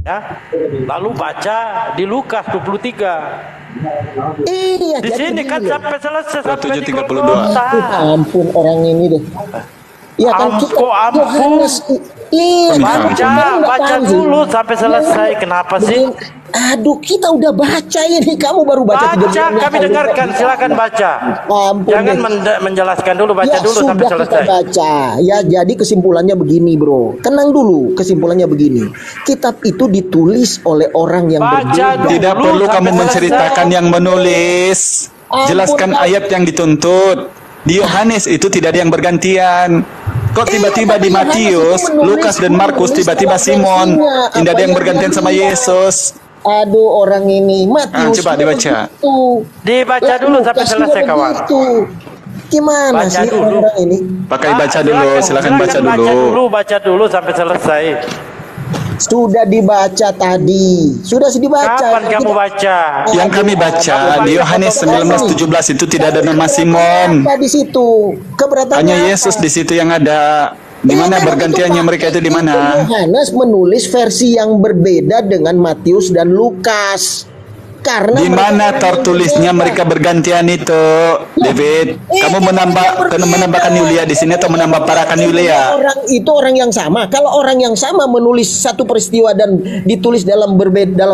Ya. Lalu baca di Lukas 23. Iya, Di sini kan sampai selesai sampai di 27:32. Golgota. Ampun orang ini deh. Ya kan kita Ampun. Yohanes, iya, Baca dulu sampai selesai. Kenapa sih? Aduh, kita udah baca ini, kamu baru baca 3 bulan. Kami dengarkan, silakan baca. Ampun, Jangan menjelaskan dulu, baca ya, dulu sampai sudah selesai. kita baca. Ya, jadi kesimpulannya begini, bro. Tenang dulu, kesimpulannya begini. Kitab itu ditulis oleh orang yang berbeda. Tidak perlu kamu menceritakan yang menulis. Jelaskan ayat yang dituntut. Di Yohanes itu tidak ada yang bergantian. Kok tiba-tiba di Matius, Lukas dan Markus tiba-tiba Simon, tidak ada yang bergantian sama Yesus. Aduh, orang ini Matius. Coba dibaca. Dibaca dulu sampai selesai, kawan. Gimana Baca sih dulu. orang ini? Pakai baca dulu, silakan baca dulu. Baca dulu sampai selesai. Sudah dibaca tadi. Sudah dibaca. Kapan kamu baca? Yang kami baca di Yohanes 19:17 itu tidak ada nama Simon. Di situ keberatannya. Hanya Yesus di situ yang ada. Di mana bergantiannya mereka itu di mana? Yohanes menulis versi yang berbeda dengan Matius dan Lukas. Karena di mana tertulisnya mereka bergantian itu, David? Kamu menambahkan Yulia di sini atau menambahkan Yulia? Orang itu orang yang sama. Kalau orang yang sama menulis satu peristiwa dan ditulis dalam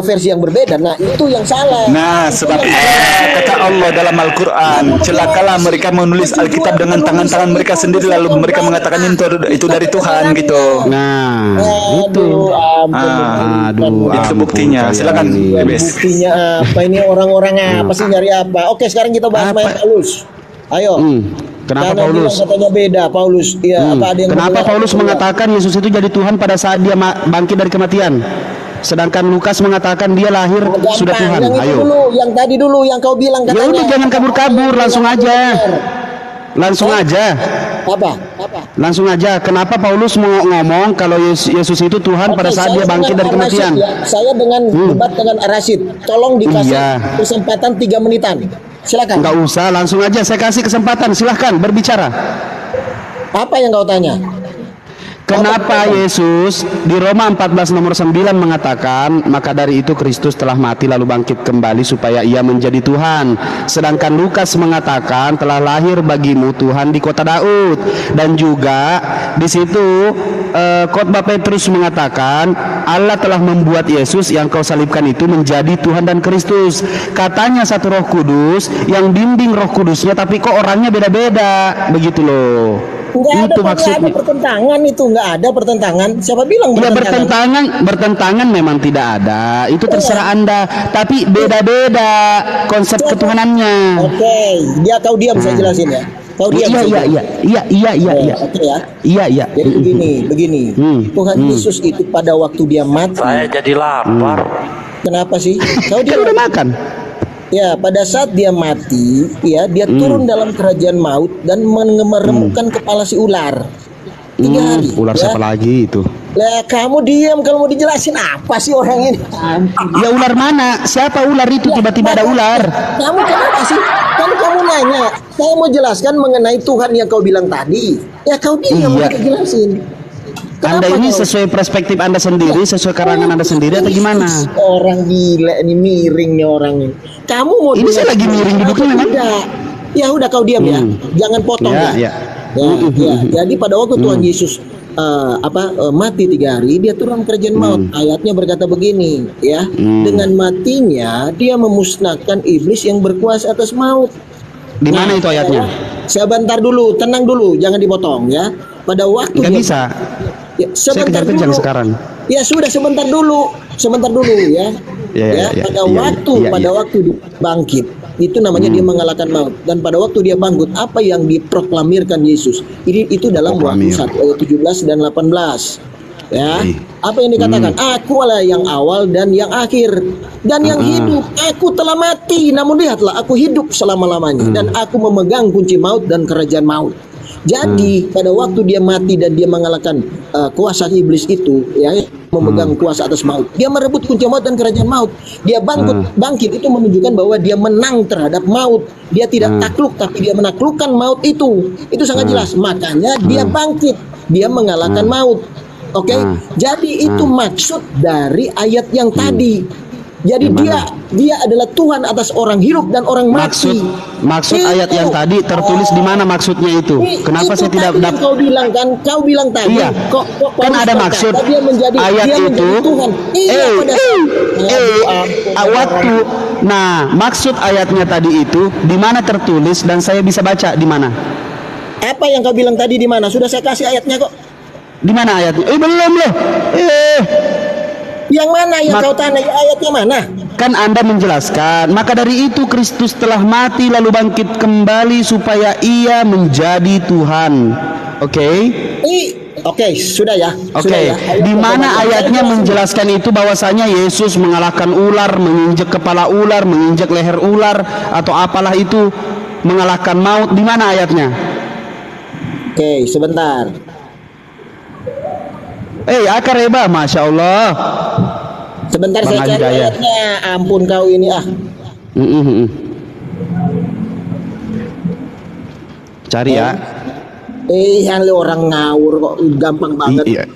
versi yang berbeda, nah itu yang salah. Nah, sebab kata Allah dalam Al-Quran, celakalah mereka menulis Alkitab dengan tangan-tangan mereka sendiri lalu mereka mengatakan itu dari Tuhan gitu. Nah, itu. Itu buktinya. Silakan, Bebes. Buktinya apa ini, orang-orang apa sih, nyari apa? Oke, sekarang kita bahas Paulus. Ayo. Kenapa Paulus? Katanya beda, Paulus. Iya, kenapa Paulus mengatakan Yesus itu jadi Tuhan pada saat dia bangkit dari kematian? Sedangkan Lukas mengatakan dia lahir sudah Tuhan. Ayo. Yang tadi dulu yang kau bilang katanya. Ya udah, jangan kabur-kabur, langsung aja. Apa? Langsung aja. Kenapa Paulus mau ngomong kalau Yesus itu Tuhan pada saat dia bangkit dari kematian? Saya dengan debat dengan Arasid. Tolong dikasih kesempatan 3 menitan. Silakan. Enggak usah, langsung aja saya kasih kesempatan. Silahkan berbicara. Apa yang kau tanya? Kenapa Yesus di Roma 14 nomor 9 mengatakan, maka dari itu Kristus telah mati lalu bangkit kembali supaya ia menjadi Tuhan. Sedangkan Lukas mengatakan telah lahir bagimu Tuhan di kota Daud. Dan juga di situ khotbah Petrus mengatakan Allah telah membuat Yesus yang kau salibkan itu menjadi Tuhan dan Kristus. Katanya satu Roh Kudus yang bimbing Roh Kudusnya, tapi kok orangnya beda-beda, begitu loh. Enggak ada pertentangan itu, enggak ada pertentangan. Siapa bilang bertentangan? Ya, bertentangan memang tidak ada. Itu terserah Anda, tapi beda-beda konsep ketuhanannya. Oke, kau diam saya jelasin ya. Kau diam. Iya. Oke ya. Iya. Jadi begini. Tuhan Yesus itu pada waktu dia mati. Saya jadi lapar. Kenapa sih? Kau dia udah makan. Ya, pada saat dia mati, ya dia turun dalam kerajaan maut dan meremukkan kepala si ular. 3 hari. Ular siapa lagi itu? Lah, kamu diam kalau mau dijelasin apa sih orang ini? Ya ular mana? Siapa ular itu? Tiba-tiba ada ular. Kamu kenapa sih? Kan kamu nanya. Saya mau jelaskan mengenai Tuhan yang kau bilang tadi. Ya kau diam, mau jelasin. Anda ini sesuai perspektif Anda sendiri, sesuai karangan Anda sendiri atau gimana? Orang gila ini, miring nih orang ini. Kamu mau ini saya lagi miring duduknya memang. Ya udah kau diam ya. Jangan potong ya. Jadi pada waktu Tuhan Yesus mati 3 hari, dia turun kerajaan maut. Ayatnya berkata begini ya. Dengan matinya dia memusnahkan iblis yang berkuasa atas maut. Di mana itu ayatnya? Sebentar dulu, tenang dulu, jangan dipotong ya. Pada waktu nggak bisa. Ya, sebentar dulu. Sekarang. Ya sudah, sebentar dulu ya. Pada waktu bangkit itu namanya dia mengalahkan maut. Dan pada waktu dia bangkit, apa yang diproklamirkan Yesus itu dalam waktu 1 ayat 17 dan 18 ya. Apa yang dikatakan? Aku lah yang awal dan yang akhir dan yang hidup. Aku telah mati, namun lihatlah aku hidup selama-lamanya dan aku memegang kunci maut dan kerajaan maut. Jadi pada waktu dia mati dan dia mengalahkan kuasa iblis itu, ya, memegang kuasa atas maut, dia merebut kunci maut dan kerajaan maut. Dia bangkit itu menunjukkan bahwa dia menang terhadap maut. Dia tidak takluk, tapi dia menaklukkan maut itu. Itu sangat jelas. Makanya dia bangkit, dia mengalahkan maut. Oke, jadi itu maksud dari ayat yang tadi. Jadi dia adalah Tuhan atas orang hidup dan orang mati. Maksud ayat yang tadi tertulis di mana maksudnya itu? Kenapa itu saya tidak dapat? Kau bilang kan, kau bilang tadi. Iya. Kok Kan ada maksud dia menjadi ayat dia itu. menjadi Tuhan. Iya Waktu. Nah, maksud ayatnya tadi itu di mana tertulis dan saya bisa baca di mana? Apa yang kau bilang tadi di mana? Sudah saya kasih ayatnya kok. Di mana ayatnya? Belum loh. Yang mana yang kau tanya? Ayatnya mana? Kan Anda menjelaskan, maka dari itu Kristus telah mati lalu bangkit kembali supaya ia menjadi Tuhan. Oke? Oke, sudah ya. Oke. Di mana ayatnya menjelaskan itu bahwasanya Yesus mengalahkan ular, menginjak kepala ular, menginjak leher ular atau apalah itu, mengalahkan maut? Di mana ayatnya? Oke, sebentar. Akar Eba, Masya Allah. Sebentar Bang saya cari Hidayat. ayatnya. Ampun kau ini Cari ya. Yang orang ngawur kok gampang banget.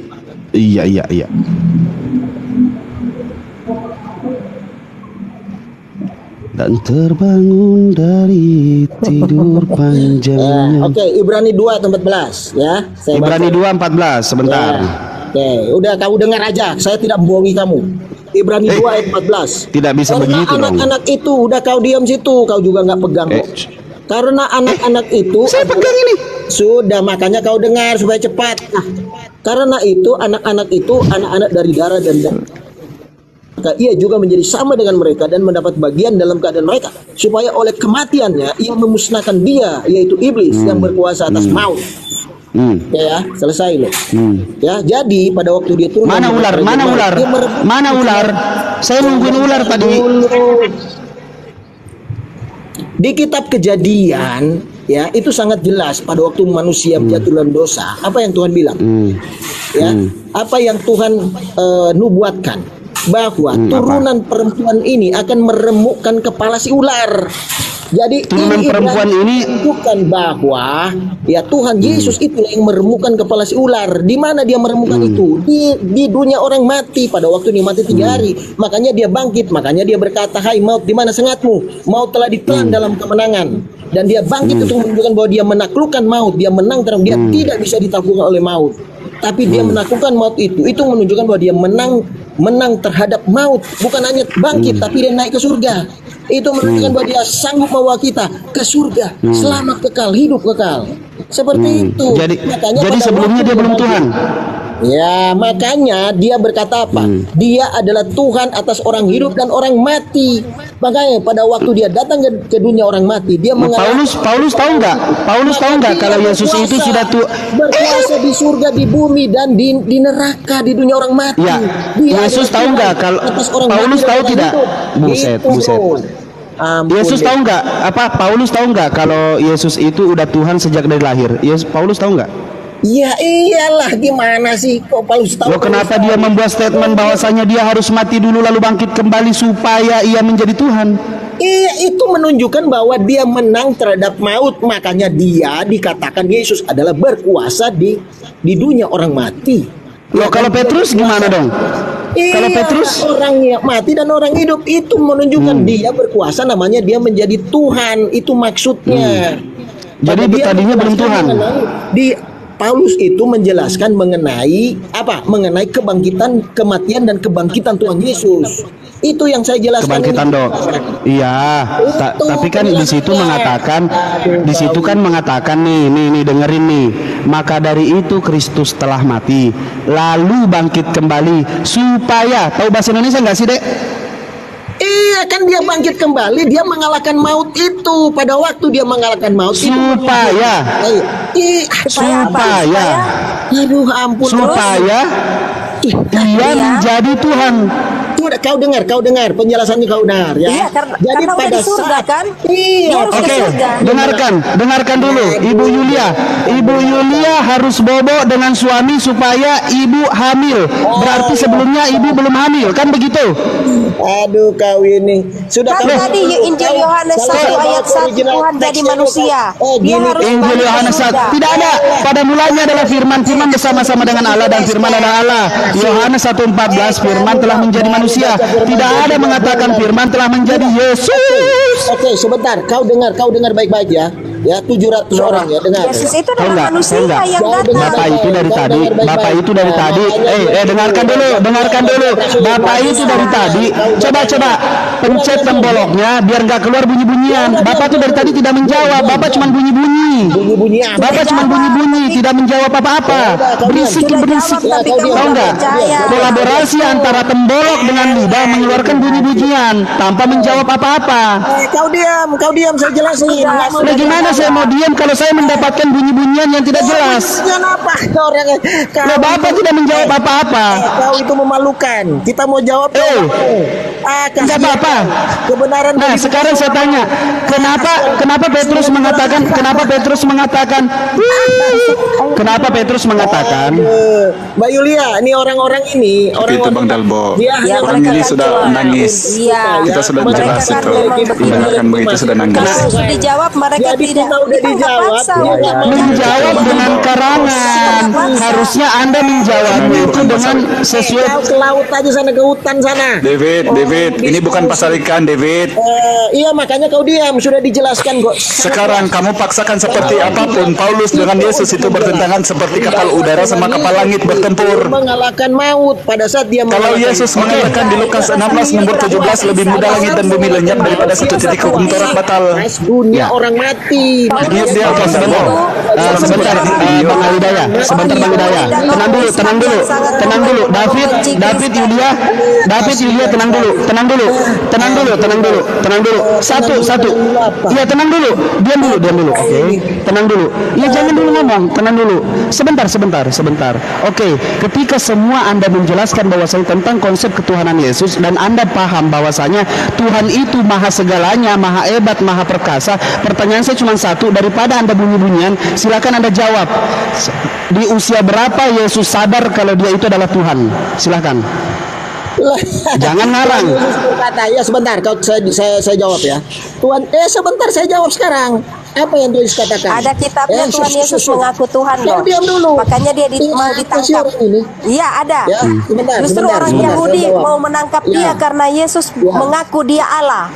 Iya. Dan terbangun dari tidur panjangnya. Oke, Ibrani 2:14 ya. Ibrani 2:14 sebentar. Oke, udah kamu dengar aja. Saya tidak membohongi kamu. Ibrani 2 ayat 14. Tidak bisa Karena begitu dong. anak-anak itu udah kau diam situ, kau juga nggak pegang kok. Karena anak-anak itu saya pegang ini. Sudah, makanya kau dengar supaya cepat. Nah, karena itu anak-anak itu anak-anak dari darah dan maka ia juga menjadi sama dengan mereka dan mendapat bagian dalam keadaan mereka, supaya oleh kematiannya ia memusnahkan dia, yaitu iblis yang berkuasa atas maut. Ya, selesai loh. Ya, jadi pada waktu dia turun, Mana ular? Saya nungguin ular tadi. Di kitab Kejadian, ya, itu sangat jelas pada waktu manusia jatuh dalam dosa, apa yang Tuhan bilang. Ya, apa yang Tuhan nubuatkan, bahwa turunan perempuan ini akan meremukkan kepala si ular. Jadi turunan perempuan ini menunjukkan bahwa ya Tuhan Yesus itu yang meremukkan kepala si ular. Di mana dia meremukkan itu? Di dunia orang mati pada waktu dia mati 3 hari. Makanya dia bangkit. Makanya dia berkata, "Hai maut, di mana sengatmu? Maut telah ditelan dalam kemenangan." Dan dia bangkit untuk menunjukkan bahwa dia menaklukkan maut. Dia menang terhadap dia tidak bisa ditaklukkan oleh maut. Tapi dia menaklukkan maut itu menunjukkan bahwa dia menang terhadap maut. Bukan hanya bangkit, tapi dia naik ke surga. Itu menunjukkan bahwa dia sanggup membawa kita ke surga, selamat kekal, hidup kekal. Seperti itu. Jadi sebelumnya dia belum Tuhan. Ya, makanya dia berkata apa? Dia adalah Tuhan atas orang hidup dan orang mati. Makanya pada waktu dia datang ke dunia orang mati, dia mengatakan, Paulus tahu nggak? Kalau Yesus itu sudah berkuasa di surga, di bumi, dan di neraka, di dunia orang mati. Ya, Dia Yesus tahu nggak kalau Paulus tahu tidak? Buset. Yesus tahu nggak? Paulus tahu nggak kalau Yesus itu udah Tuhan sejak dari lahir? Paulus tahu nggak? Ya iyalah, gimana sih kok Paulus tahu? Loh, kenapa dia membuat statement bahwasanya dia harus mati dulu lalu bangkit kembali supaya ia menjadi Tuhan? Iya, itu menunjukkan bahwa dia menang terhadap maut. Makanya dia dikatakan Yesus adalah berkuasa di dunia orang mati. Loh, kalau Petrus gimana dong? Kalau Petrus orang yang mati dan orang hidup, itu menunjukkan dia berkuasa, namanya dia menjadi Tuhan. Itu maksudnya. Jadi tadinya belum Tuhan. Paulus itu menjelaskan mengenai apa? Mengenai kebangkitan, kematian dan kebangkitan Tuhan Yesus. Itu yang saya jelaskan. Kebangkitan dok. Iya. Tapi kan di situ mengatakan, nih dengerin nih. Maka dari itu Kristus telah mati, lalu bangkit kembali supaya, tahu bahasa Indonesia nggak sih dek? Iya, kan dia bangkit kembali, dia mengalahkan maut itu. Pada waktu dia mengalahkan maut supaya aduh ampun, supaya dia menjadi Tuhan. kau dengar penjelasannya kau dengar ya. Iya, karena udah di surga kan? Iya. Oke, dengarkan dulu, Ibu Yulia harus bobo dengan suami supaya ibu hamil. Berarti sebelumnya ibu belum hamil, kan begitu? Aduh, kau ini sudah Kan tadi Injil Yohanes 1 ayat 1 Tuhan jadi manusia. Dia harus Injil Yohanes 1 tidak ada. Pada mulanya adalah firman bersama-sama dengan Allah dan firman adalah Allah. Yohanes 1:14 firman telah menjadi manusia. Tidak ada mengatakan firman telah menjadi Yesus. Oke, sebentar. Kau dengar baik-baik ya. Ya, 700 orang ya, dengar. Yesus itu adalah manusia yang datang. Bapak itu dari tadi. Dengarkan dulu. Bapak itu dari tadi. Coba pencet tombolnya biar nggak keluar bunyi-bunyian. Bapak itu dari tadi tidak menjawab. Bapak cuma bunyi-bunyi. Bapak cuma bunyi-bunyi, tidak menjawab apa-apa. Berisik. Tahu nggak? Kolaborasi antara tembolok dengan lidah mengeluarkan bunyi-bunyian tanpa menjawab apa-apa. Kau diam, saya jelasin. Nah, gimana saya mau diam kalau saya mendapatkan bunyi-bunyian yang tidak jelas? Kenapa orangnya? Nah, Bapak tidak menjawab apa-apa. Kau itu memalukan. Kita mau jawab. Tidak apa-apa. Kebenaran. Nah, sekarang saya tanya, kenapa Petrus mengatakan? Kenapa Petrus mengatakan? Mbak Yulia, ini orang-orang ini, Itu Bang Dalbo. orang ini sudah nangis. Iya. Kita sudah Mereka jelas kan itu. memang begitu. Kan begitu sudah nangis. Kalau dijawab mereka tidak. Udah dijawab. Menjawab dengan karangan. Harusnya Anda menjawabnya itu dengan sesuai. Kau ke laut aja sana, ke hutan sana. David, ini bukan pasal ikan, David. Iya, makanya kau diam, sudah dijelaskan kok. Sekarang kamu paksakan seperti apapun. Paulus dengan Yesus itu bertentangan seperti kapal udara sama kapal langit bertempur. Mengalahkan maut pada saat dia Kalau Yesus mengatakan di Lukas 16 nomor 17 lebih mudah langit dan bumi lenyap daripada satu titik hukum Taurat batal. dunia orang mati. Dia Sebentar, Bang Alidaya. Tenang dulu. David Yulia, tenang dulu. Satu. Iya, tenang dulu. Diam dulu. Oke. Tenang dulu. Iya, jangan dulu ngomong. Tenang dulu. Sebentar. Oke. Ketika semua Anda menjelaskan bahwasanya tentang konsep ketuhanan Yesus dan Anda paham bahwasanya Tuhan itu maha segalanya, maha hebat, maha perkasa. Pertanyaan saya cuma satu, daripada Anda bunyi-bunyian, silakan Anda jawab. Di usia berapa Yesus sadar kalau dia itu adalah Tuhan? Silakan. Jangan ngarang. Kata ya sebentar, saya jawab ya. Tuhan, sebentar saya jawab sekarang. Apa yang Yesus katakan? Ada kitabnya Tuhan Yesus mengaku Tuhan loh. Diam dulu. Makanya dia mau ditangkap. Iya, ada. Ya, Justru orang Yahudi mau menangkap dia karena Yesus mengaku dia Allah.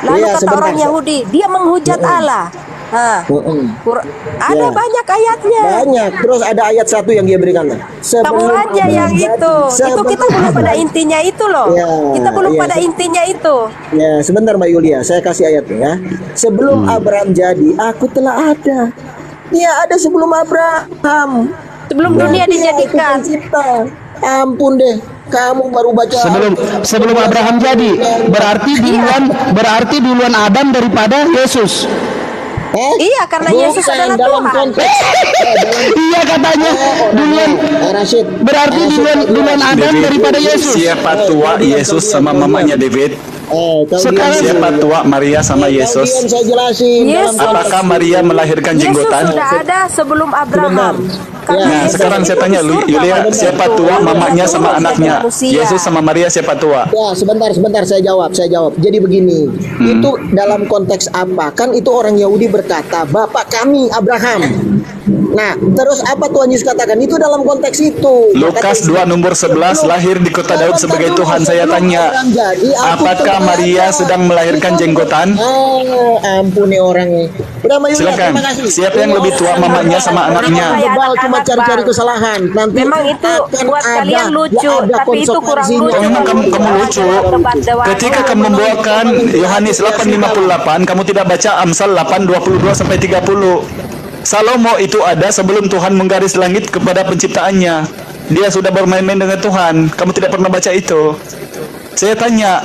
Lalu kata orang Yahudi, dia menghujat Allah. Ada banyak ayatnya. Banyak. Terus ada ayat 1 yang dia berikan. Kamu aja yang itu kita belum pada intinya itu loh. Kita belum pada intinya itu. Ya, sebentar Mbak Yulia, saya kasih ayatnya ya. Sebelum Abraham jadi, aku telah ada. Dia ada sebelum Abraham. Sebelum dunia dijadikan. Ampun deh. Kamu baru baca sebelum Abraham jadi, berarti duluan Adam daripada Yesus. Iya, karena Yesus adalah Tuhan. Iya katanya duluan. Berarti duluan Adam daripada Yesus. Siapa tua Yesus sama mamanya David? Sekarang siapa tua Maria sama Yesus? Saya jelasin. Apakah Maria melahirkan jenggotan? Yesus sudah ada sebelum Abraham. Nah, sekarang saya tanya Yulia, siapa tua mamanya sama anaknya? Yesus sama Maria siapa tua? Ya, sebentar saya jawab. Jadi begini, itu dalam konteks apa? Kan itu orang Yahudi berkata, Bapak kami Abraham. Nah, terus apa Tuhan Yesus katakan? Itu dalam konteks itu. Lukas 2 nomor 11 lahir di kota Daud sebagai Tuhan. Saya tanya, apakah Maria sedang melahirkan jenggotan? Ampun nih orang nih. Silakan. Siapa yang lebih tua mamanya sama anaknya? Cuma cari kesalahan. Nanti memang itu buat kalian lucu, tapi itu kurang lucu. Memang kamu lucu. Ketika kamu membawakan Yohanes 8:58, kamu tidak baca Amsal 8:22 sampai 30. Salomo itu ada sebelum Tuhan menggaris langit kepada penciptaannya. Dia sudah bermain-main dengan Tuhan. Kamu tidak pernah baca itu. Saya tanya,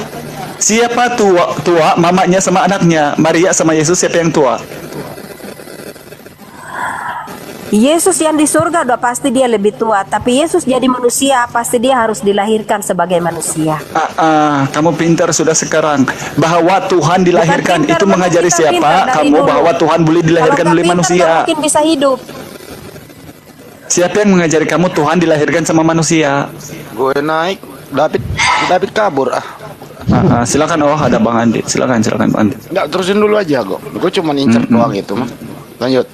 siapa tua mamanya sama anaknya? Maria sama Yesus, siapa yang tua? Yesus yang di surga udah pasti dia lebih tua, tapi Yesus jadi manusia pasti dia harus dilahirkan sebagai manusia. Kamu pintar sudah sekarang bahwa Tuhan dilahirkan. Pintar, itu mengajari siapa? Kamu dulu. bahwa Tuhan boleh dilahirkan oleh manusia. Mungkin bisa hidup. Siapa yang mengajari kamu Tuhan dilahirkan sama manusia? Gue naik, David kabur. Silakan. Ada Bang Andi. Silakan Bang Andi. Nggak, terusin dulu aja kok. Gue cuma incer doang itu mah. Lanjut.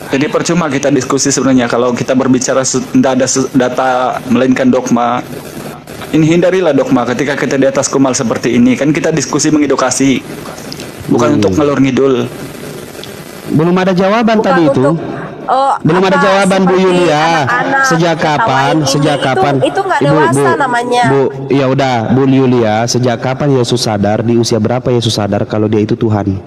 Jadi percuma kita diskusi sebenarnya kalau kita berbicara tidak ada data melainkan dogma. Ini hindarilah dogma ketika kita di atas kumal seperti ini. Kan kita diskusi mengedukasi, bukan untuk ngalor ngidul. Belum ada jawaban Bukan tadi itu. Belum ada jawaban Bu Yulia. Sejak kapan? Itu nggak dewasa namanya. Bu, ya udah Bu Yulia. Sejak kapan Yesus sadar? Di usia berapa Yesus sadar kalau dia itu Tuhan?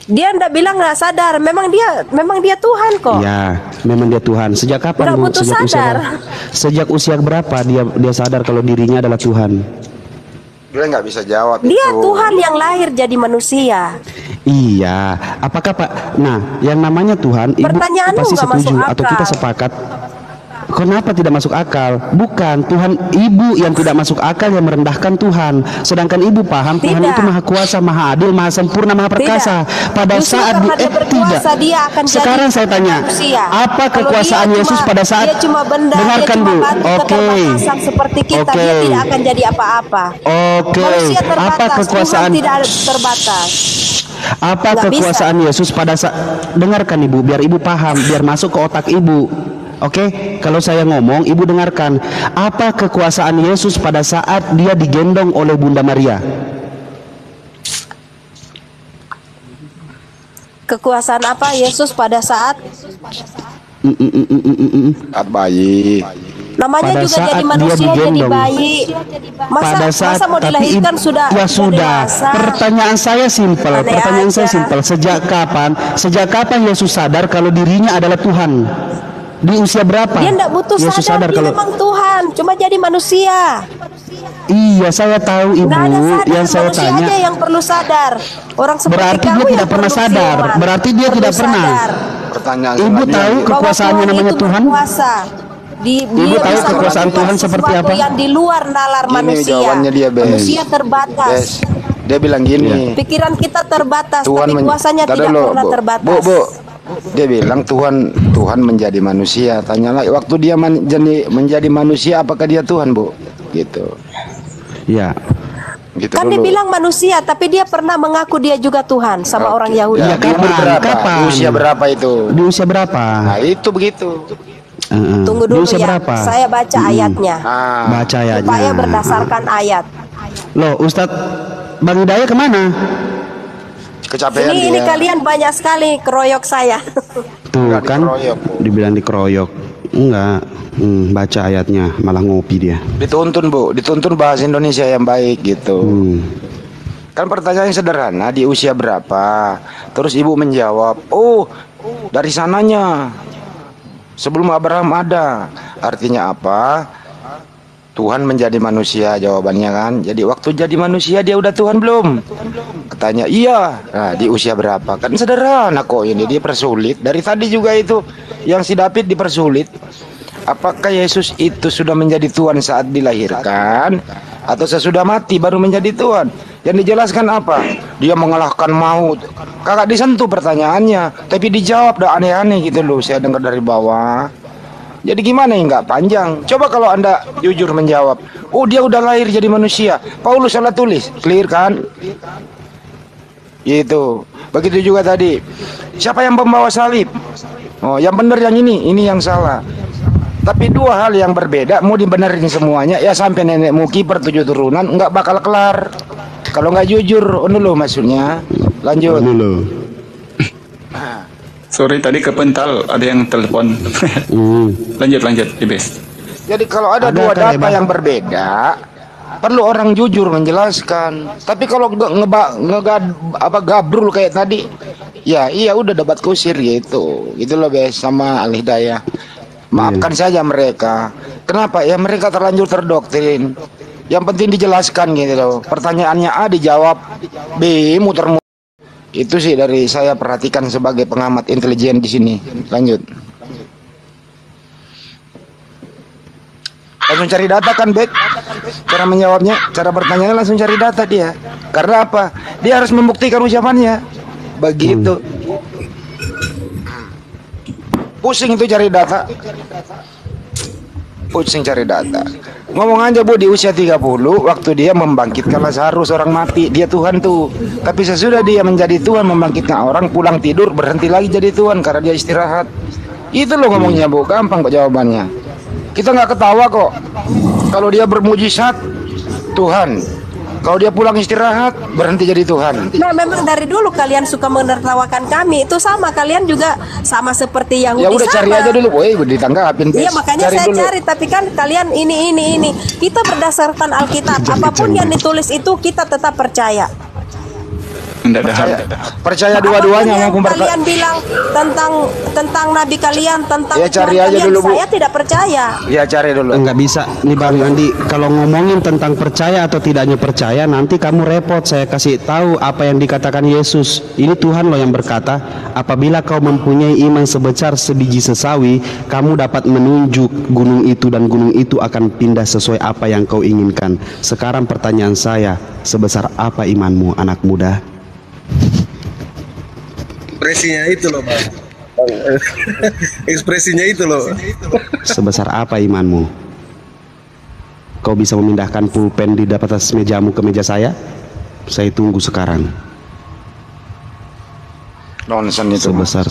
Dia ndak bilang nggak sadar. Memang dia Tuhan kok. Ya, memang dia Tuhan. Sejak kapan Nggak Bu? butuh sadar. Sejak usia berapa dia sadar kalau dirinya adalah Tuhan? Dia nggak bisa jawab. Dia itu. Tuhan yang lahir jadi manusia. Iya, apakah Pak? Nah, yang namanya Tuhan, Ibu Pertanyaanmu pasti nggak setuju masuk atau akal. kita sepakat? Kenapa tidak masuk akal? Bukan Tuhan, Ibu yang tidak masuk akal yang merendahkan Tuhan. Sedangkan Ibu paham Tuhan Tidak. itu maha kuasa, maha adil, maha sempurna, maha perkasa. Pada Justru saat karena dia berkuasa, tidak. dia akan jadi Sekarang saya tanya, manusia. apa Kalau kekuasaan dia Yesus cuma- pada saat dia cuma benda, dengarkan dia cuma Bu? bantu keterbatasan seperti kita, dia tidak akan jadi apa-apa. Oke. Manusia terbatas, Apa kekuasaan? Tuhan tidak terbatas. Apa Nggak kekuasaan Yesus pada saat, dengarkan Ibu, biar Ibu paham, biar masuk ke otak Ibu. Oke, kalau saya ngomong, Ibu dengarkan. Apa kekuasaan Yesus pada saat dia digendong oleh Bunda Maria? Kekuasaan apa Yesus pada saat Saat bayi. namanya Pada juga saat jadi dia manusia, jadi digendong. bayi. Pada saat Masa mau dilahirkan sudah sudah. dewasa? Pertanyaan saya simpel. Aneh Pertanyaan saya aja. simpel. Sejak kapan Yesus sadar kalau dirinya adalah Tuhan? Di usia berapa? Dia tidak butuh Yesus sadar, dia memang Tuhan, cuma jadi manusia. Iya, saya tahu Ibu. Nggak ada sadar, Yang saya manusia tanya, aja yang perlu sadar. Orang seperti berarti kamu dia yang tidak pernah perlu sadar. firman. Berarti dia Perlu tidak pernah. sadar. Pertanyaan Ibu selanjutnya. tahu Bahwa kekuasaannya Tuhan namanya itu Tuhan? berkuasa. Ibu Dia tahu bisa kekuasaan melakukan Tuhan seperti sesuatu apa? yang di luar nalar Gini manusia. jawabannya dia, Bes. Manusia terbatas. Yes. Dia bilang gini. Pikiran kita terbatas, Tuhan tapi kuasanya Tar tidak dulu, pernah Bu. terbatas. Bu. Dia bilang Tuhan menjadi manusia. Tanyalah waktu dia menjadi manusia apakah dia Tuhan, Bu? Gitu. Ya. Gitu Kan dulu. dibilang manusia, tapi dia pernah mengaku dia juga Tuhan sama orang Yahudi. Ya, Ya, di umur kapan? berapa? Kapan? Di usia berapa itu? Di usia berapa? Nah, itu begitu. Tunggu Di dulu usia ya, berapa? saya baca ayatnya. Nah, Baca ayatnya. Supaya berdasarkan ayat. Loh, Ustadz Bang Hidayah kemana? kecapean Ini dia. kalian banyak sekali keroyok saya. Tuh Enggak kan, dikeroyok, Bu. dibilang dikeroyok. Enggak, baca ayatnya malah ngopi dia. Dituntun, Bu. Dituntun bahasa Indonesia yang baik gitu. Kan pertanyaannya sederhana, di usia berapa? Terus ibu menjawab, oh dari sananya. Sebelum Abraham ada. Artinya apa? Tuhan menjadi manusia, jawabannya kan. Jadi waktu jadi manusia dia udah Tuhan belum? Katanya iya. Nah, di usia berapa? Kan sederhana kok ini, dia persulit. Dari tadi juga itu yang si David dipersulit. Apakah Yesus itu sudah menjadi Tuhan saat dilahirkan atau sesudah mati baru menjadi Tuhan? Yang dijelaskan apa? Dia mengalahkan maut. Kakak disentuh pertanyaannya, tapi dijawab dah aneh-aneh gitu loh. Saya dengar dari bawah. Jadi gimana ya, nggak panjang. Coba kalau Anda jujur menjawab, oh dia udah lahir jadi manusia. Paulus salah tulis, clear kan? Gitu. Begitu juga tadi. Siapa yang membawa salib? Oh, yang benar yang ini yang salah. Tapi dua hal yang berbeda, mau dibenerin semuanya, ya sampai nenekmu kiper 7 turunan, nggak bakal kelar. Kalau nggak jujur, dulu maksudnya. Lanjut. Dulu. Sorry tadi kepental ada yang telepon. Lanjut Ibis. Jadi kalau ada Ada dua kan, data Bang? yang berbeda, perlu orang jujur menjelaskan. Tapi kalau gabrul kayak tadi, ya iya udah debat kusir gitu. Gitu loh Bes sama Al Hidayah. Maafkan saja mereka. Kenapa? Ya mereka terlanjur terdoktrin. Yang penting dijelaskan gitu loh. Pertanyaannya A dijawab, B muter-muter. Itu sih dari saya perhatikan sebagai pengamat intelijen di sini. Lanjut. Langsung cari data kan, Bek? Cara menjawabnya, cara bertanya langsung cari data dia. Karena apa? Dia harus membuktikan ucapannya. Begitu. Pusing itu cari data. Pusing cari data. Ngomong aja Bu, di usia 30 waktu dia membangkitkan Lazarus orang mati, dia Tuhan tuh. Tapi sesudah dia menjadi Tuhan, membangkitkan orang, pulang tidur berhenti lagi jadi Tuhan karena dia istirahat. Itu loh ngomongnya Bu, gampang kok jawabannya. Kita nggak ketawa kok. Kalau dia bermujizat, Tuhan. Kalau dia pulang istirahat, berhenti jadi Tuhan. Nah, memang dari dulu kalian suka menertawakan kami. Itu sama, kalian juga sama seperti Yahudi. Ya udah sama. cari aja dulu, boy, ditanggapin. Iya, makanya saya dulu cari. Tapi kan kalian ini. Kita berdasarkan Alkitab. Apapun yang ditulis itu kita tetap percaya. Percaya dua-duanya. Kalian bilang tentang nabi kalian, tentang ya cari Tuhan aja kalian, dulu, Bu. saya tidak percaya. Ya cari dulu. Enggak bisa nih Bang Andi, kalau ngomongin tentang percaya atau tidaknya percaya, nanti kamu repot. Saya kasih tahu apa yang dikatakan Yesus. Ini Tuhan loh yang berkata, apabila kau mempunyai iman sebesar sebiji sesawi, kamu dapat menunjuk gunung itu dan gunung itu akan pindah sesuai apa yang kau inginkan. Sekarang pertanyaan saya, sebesar apa imanmu anak muda? Ekspresinya itu loh, Bang. Ekspresinya itu loh. Sebesar apa imanmu? Kau bisa memindahkan pulpen di atas mejamu ke meja saya? Saya tunggu sekarang. Nonsen itu. Sebesar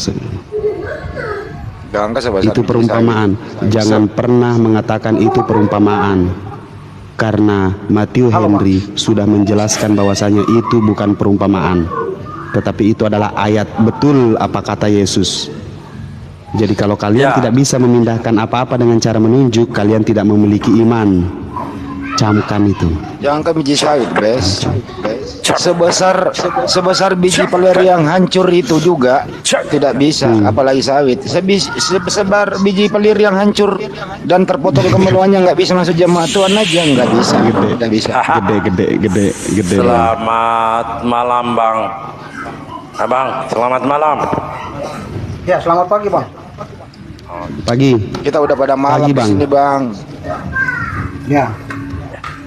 itu perumpamaan. Jangan pernah mengatakan itu perumpamaan. Karena Matthew Henry sudah menjelaskan bahwasanya itu bukan perumpamaan, tetapi itu adalah ayat betul apa kata Yesus. Jadi kalau kalian tidak bisa memindahkan apa-apa dengan cara menunjuk, kalian tidak memiliki iman. Camkan itu. Jangan ke biji sawit, Bes. Sebesar biji pelir yang hancur itu juga tidak bisa, apalagi sawit. Sebar biji pelir yang hancur dan terpotong kemeluannya nggak bisa masuk jemaah Tuhan aja, nggak bisa. Nggak bisa. Gede. Selamat malam, Bang. Abang, selamat malam. Ya, selamat pagi, Bang. Pagi. Kita udah pada malam di sini, Bang. Ya.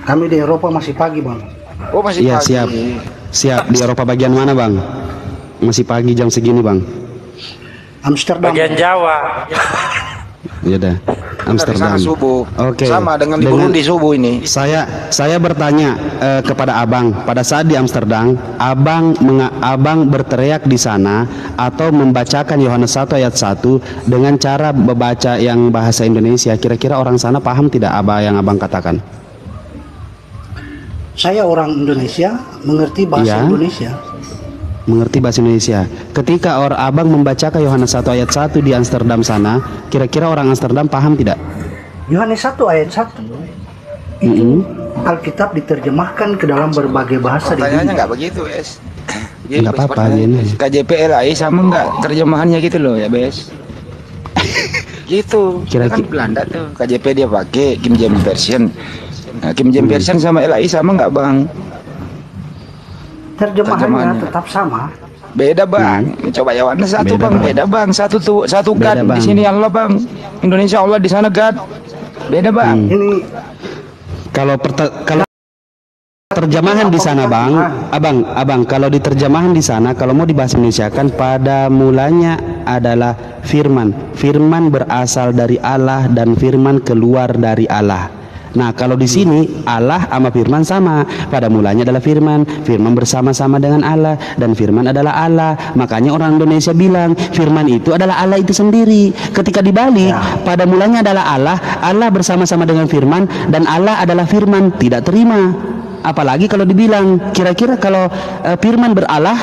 Kami di Eropa masih pagi, Bang. Oh, masih ya, pagi. Siap. Di Eropa bagian mana, Bang? Masih pagi jam segini, Bang. Amsterdam. Bagian Jawa. Ya dah. Amsterdam. Subuh. Oke. Sama dengan di Burundi subuh ini. Saya bertanya kepada Abang, pada saat di Amsterdam, Abang berteriak di sana atau membacakan Yohanes 1 ayat 1 dengan cara membaca yang bahasa Indonesia. Kira-kira orang sana paham tidak apa yang Abang katakan? Saya orang Indonesia, mengerti bahasa Indonesia. Mengerti bahasa Indonesia. Ketika Abang membacakan Yohanes 1 ayat 1 di Amsterdam sana, kira-kira orang Amsterdam paham tidak? Yohanes 1 ayat 1 itu Alkitab diterjemahkan ke dalam berbagai bahasa. Pertanyaannya nggak begitu, Es. Nggak apa-apa, KJP LAI sama nggak terjemahannya gitu loh ya, Bes. Gitu. Kira-kira kan Belanda tuh. KJP dia pakai King James Version. Nah, King James Version sama LAI sama nggak, Bang? Terjemahannya tetap sama. Beda, Bang. Coba Yohanes 1, Bang. Beda, Bang. Satu God di sini Allah, Bang. Indonesia Allah, di sana God. Beda, Bang. Ini kalau terjemahan di sana, Bang, Abang, kalau diterjemahan di sana, kalau mau dibahas Indonesia kan pada mulanya adalah firman. Firman berasal dari Allah dan firman keluar dari Allah. Nah, kalau di sini Allah sama firman sama. Pada mulanya adalah firman bersama-sama dengan Allah dan firman adalah Allah. Makanya orang Indonesia bilang firman itu adalah Allah itu sendiri. Ketika dibalik, pada mulanya adalah Allah bersama-sama dengan firman dan Allah adalah firman, tidak terima. Apalagi kalau dibilang kira-kira kalau firman beralah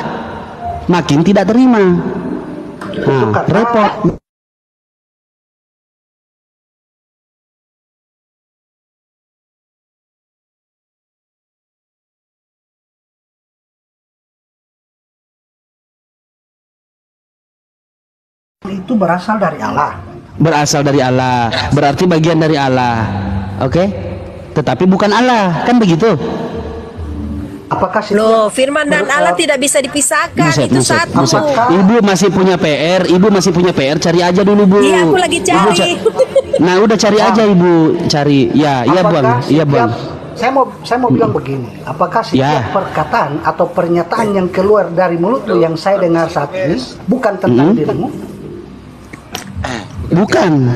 makin tidak terima. Nah, repot. itu berasal dari Allah. Berasal dari Allah, berarti bagian dari Allah. Oke? Tetapi bukan Allah, kan begitu? Apakah Loh, firman dan Allah tidak bisa dipisahkan, itu satu. Ibu masih punya PR, cari aja dulu, Bu. Iya, aku lagi cari. Nah, udah cari aja, Ibu, cari. Ya, iya, Bang. Iya, Bang. Saya mau bilang begini, apakah setiap perkataan atau pernyataan yang keluar dari mulutmu yang saya dengar saat ini bukan tentang dirimu? Bukan.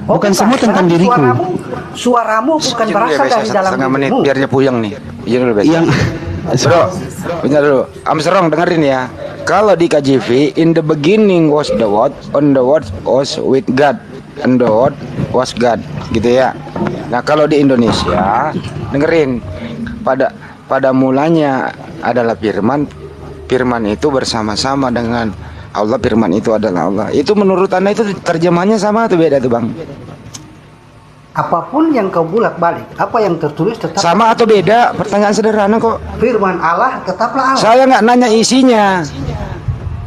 Bukan semua tentang diriku. Suaramu bukan berasal dari dalam dirimu. Biar dia puyeng nih. Iya dulu, yang Bro, bentar dulu. Armstrong dengerin ya. Kalau di KJV, in the beginning was the word, and the word was with God, and the word was God, gitu ya. Nah, kalau di Indonesia, dengerin. Pada mulanya adalah firman. Firman itu bersama-sama dengan Allah, firman itu adalah Allah. Itu menurut Anda itu terjemahannya sama atau beda tuh, Bang? Apapun yang kau bolak-balik, apa yang tertulis tetap sama atau beda? Pertanyaan sederhana kok. Firman Allah tetaplah Allah. Saya nggak nanya isinya.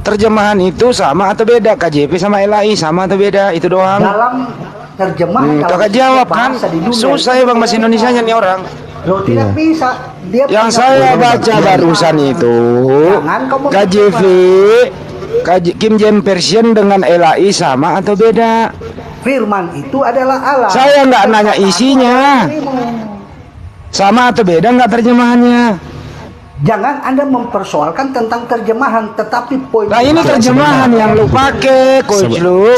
Terjemahan itu sama atau beda? KJP sama LAI sama atau beda? Itu doang. Dalam terjemahan Kakak jawab kan? Susah ya Bang, bahasa Indonesianya nih orang. Loh, tidak bisa. Yang saya baca barusan itu KJV, Kim James Version dengan LAI sama atau beda? Firman itu adalah Allah. Saya nggak nanya isinya. Sama atau beda nggak terjemahannya? Jangan Anda mempersoalkan tentang terjemahan, tetapi poin. Nah, ini terjemahan yang lu pakai, Coach Lu.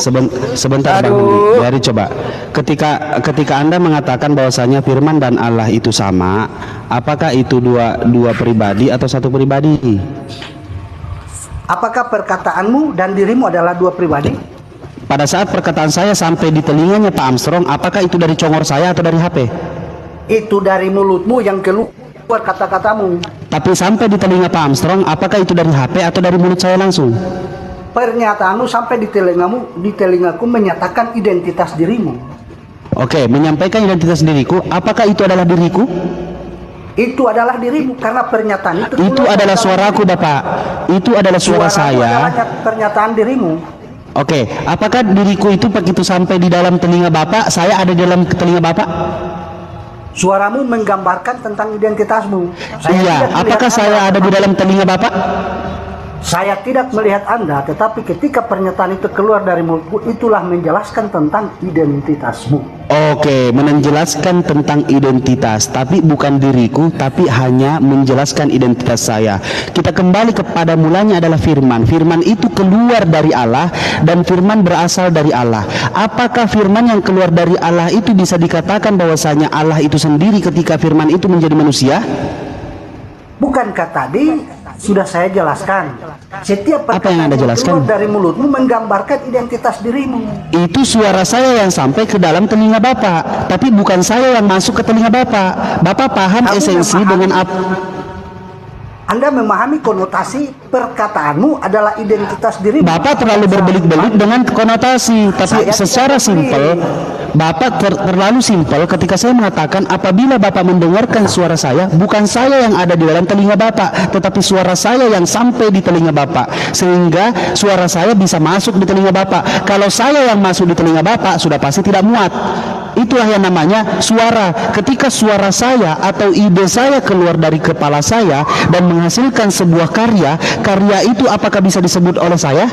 Sebentar, Bang. Dari coba. Ketika Anda mengatakan bahwasanya firman dan Allah itu sama, apakah itu dua pribadi atau satu pribadi? Apakah perkataanmu dan dirimu adalah dua pribadi? Pada saat perkataan saya sampai di telinganya Pak Armstrong, apakah itu dari congor saya atau dari HP? Itu dari mulutmu yang keluar kata-katamu. Tapi sampai di telinga Pak Armstrong, apakah itu dari HP atau dari mulut saya langsung? Pernyataanmu sampai di telingaku menyatakan identitas dirimu. Oke, menyampaikan identitas diriku, apakah itu adalah diriku? Itu adalah dirimu karena pernyataan itu adalah suaraku, Bapak. Itu adalah suara saya. Adalah pernyataan dirimu. Oke, apakah diriku itu begitu sampai di dalam telinga Bapak, saya ada di dalam telinga Bapak? Suaramu menggambarkan tentang identitasmu. Iya, apakah saya ada di dalam telinga Bapak? Saya tidak melihat Anda, tetapi ketika pernyataan itu keluar dari mulutku, itulah menjelaskan tentang identitasmu. Oke, menjelaskan tentang identitas, tapi bukan diriku, tapi hanya menjelaskan identitas saya. Kita kembali kepada mulanya adalah firman. Firman itu keluar dari Allah dan firman berasal dari Allah. Apakah firman yang keluar dari Allah itu bisa dikatakan bahwasanya Allah itu sendiri ketika firman itu menjadi manusia? Bukankah tadi sudah saya jelaskan, setiap apa yang Anda jelaskan dari mulutmu menggambarkan identitas dirimu. Itu suara saya yang sampai ke dalam telinga Bapak, tapi bukan saya yang masuk ke telinga Bapak. Bapak paham esensi dengan apa? Anda memahami konotasi perkataanmu adalah identitas dirimu. Bapak terlalu berbelit-belit dengan konotasi, tapi secara simpel Bapak terlalu simpel ketika saya mengatakan apabila Bapak mendengarkan suara saya, bukan saya yang ada di dalam telinga Bapak, tetapi suara saya yang sampai di telinga Bapak, sehingga suara saya bisa masuk di telinga Bapak. Kalau saya yang masuk di telinga Bapak, sudah pasti tidak muat. Itulah yang namanya suara. Ketika suara saya atau ide saya keluar dari kepala saya dan menghasilkan sebuah karya, karya itu apakah bisa disebut oleh saya?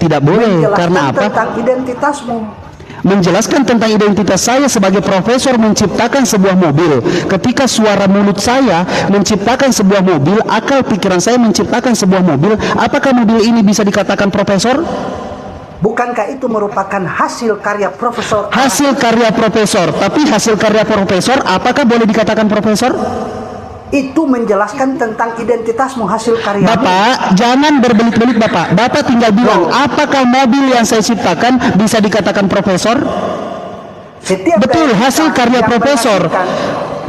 Tidak boleh. Karena apa? Tentang identitasmu. Menjelaskan tentang identitas saya sebagai profesor menciptakan sebuah mobil. Ketika suara mulut saya menciptakan sebuah mobil, akal pikiran saya menciptakan sebuah mobil, apakah mobil ini bisa dikatakan profesor? Bukankah itu merupakan hasil karya profesor? Hasil karya profesor, tapi hasil karya profesor apakah boleh dikatakan profesor? Itu menjelaskan tentang identitasmu, hasil karya. Bapak, jangan berbelit-belit Bapak. Bapak tinggal bilang, apakah mobil yang saya ciptakan bisa dikatakan profesor? Betul, hasil karya profesor.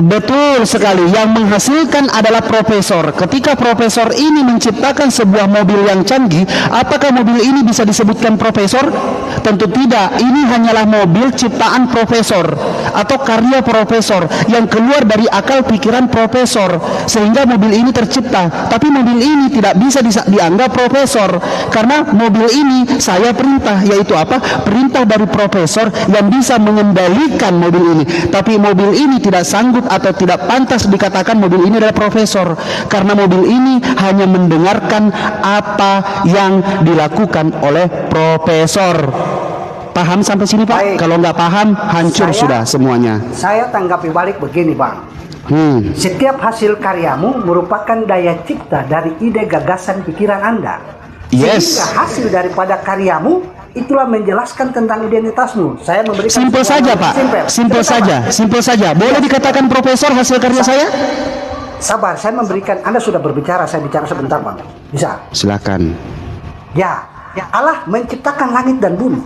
Betul sekali, yang menghasilkan adalah profesor. Ketika profesor ini menciptakan sebuah mobil yang canggih, apakah mobil ini bisa disebutkan profesor? Tentu tidak. Ini hanyalah mobil ciptaan profesor atau karya profesor yang keluar dari akal pikiran profesor, sehingga mobil ini tercipta. Tapi mobil ini tidak bisa dianggap profesor karena mobil ini saya perintah, yaitu apa? Perintah dari profesor yang bisa mengendalikan mobil ini. Tapi mobil ini tidak sanggup atau tidak pantas dikatakan mobil ini adalah profesor, karena mobil ini hanya mendengarkan apa yang dilakukan oleh profesor. Paham sampai sini Pak? Baik. Kalau nggak paham, hancur sudah semuanya. Saya tanggapi balik begini Bang. Setiap hasil karyamu merupakan daya cipta dari ide, gagasan, pikiran Anda. Yes. Sehingga hasil daripada karyamu itulah menjelaskan tentang identitasmu. Saya memberikan Simpel saja Pak, simpel saja. Boleh dikatakan profesor hasil karya saya? Sabar, saya memberikan, Anda sudah berbicara, saya bicara sebentar Bang. Bisa? Silakan. Ya, Allah menciptakan langit dan bumi.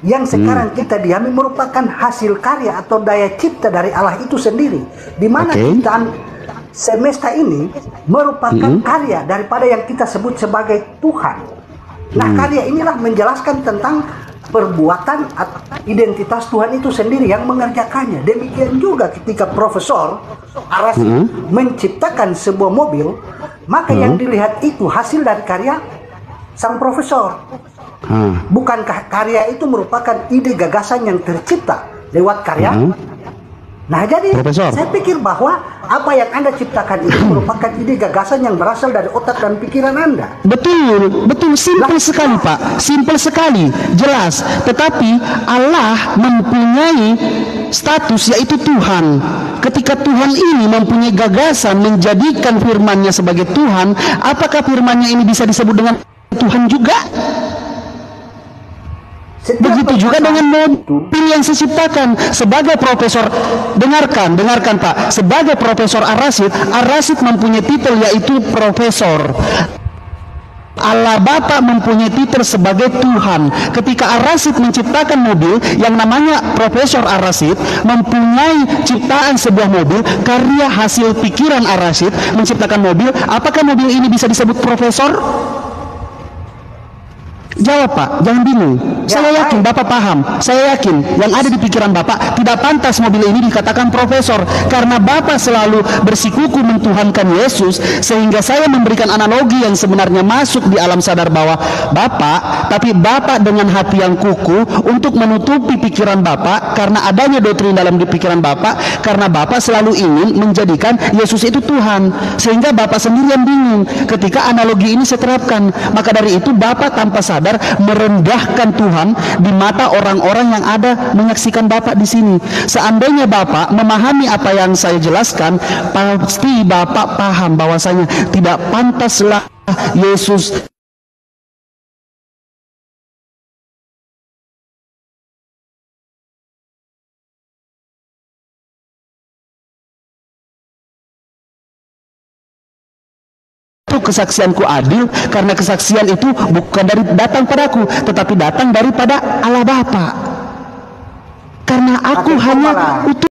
Yang sekarang kita diami merupakan hasil karya atau daya cipta dari Allah itu sendiri. Di mana ciptaan semesta ini merupakan karya daripada yang kita sebut sebagai Tuhan. Nah, karya inilah menjelaskan tentang perbuatan identitas Tuhan itu sendiri yang mengerjakannya. Demikian juga ketika Profesor Arashi menciptakan sebuah mobil, maka yang dilihat itu hasil dari karya sang profesor. Bukankah karya itu merupakan ide gagasan yang tercipta lewat karya? Nah, jadi saya pikir bahwa apa yang Anda ciptakan itu merupakan ide gagasan yang berasal dari otak dan pikiran Anda. Betul, simpel sekali Pak, simpel sekali, jelas. Tetapi Allah mempunyai status yaitu Tuhan. Ketika Tuhan ini mempunyai gagasan menjadikan firman-Nya sebagai Tuhan, apakah firman-Nya ini bisa disebut dengan Tuhan juga? Begitu juga dengan mobil yang saya ciptakan. Sebagai profesor, dengarkan Pak, sebagai Profesor Arasid mempunyai titel yaitu profesor. Allah Bapa mempunyai titel sebagai Tuhan. Ketika Arasid menciptakan mobil yang namanya Profesor Arasid, mempunyai ciptaan sebuah mobil, karya hasil pikiran Arasid menciptakan mobil, apakah mobil ini bisa disebut profesor? Jawab Pak, jangan bingung. Saya yakin Bapak paham. Saya yakin yang ada di pikiran Bapak tidak pantas mobil ini dikatakan profesor, karena Bapak selalu bersikuku mentuhankan Yesus, sehingga saya memberikan analogi yang sebenarnya masuk di alam sadar bawah Bapak, tapi Bapak dengan hati yang kuku untuk menutupi pikiran Bapak karena adanya doktrin dalam di pikiran Bapak, karena Bapak selalu ingin menjadikan Yesus itu Tuhan, sehingga Bapak sendiri yang bingung ketika analogi ini saya terapkan. Maka dari itu Bapak tanpa sadar merendahkan Tuhan di mata orang-orang yang ada menyaksikan Bapak di sini. Seandainya Bapak memahami apa yang saya jelaskan, pasti Bapak paham bahwasanya tidak pantaslah Yesus kesaksianku adil, karena kesaksian itu bukan datang padaku, tetapi datang daripada Allah Bapa. Karena aku hanya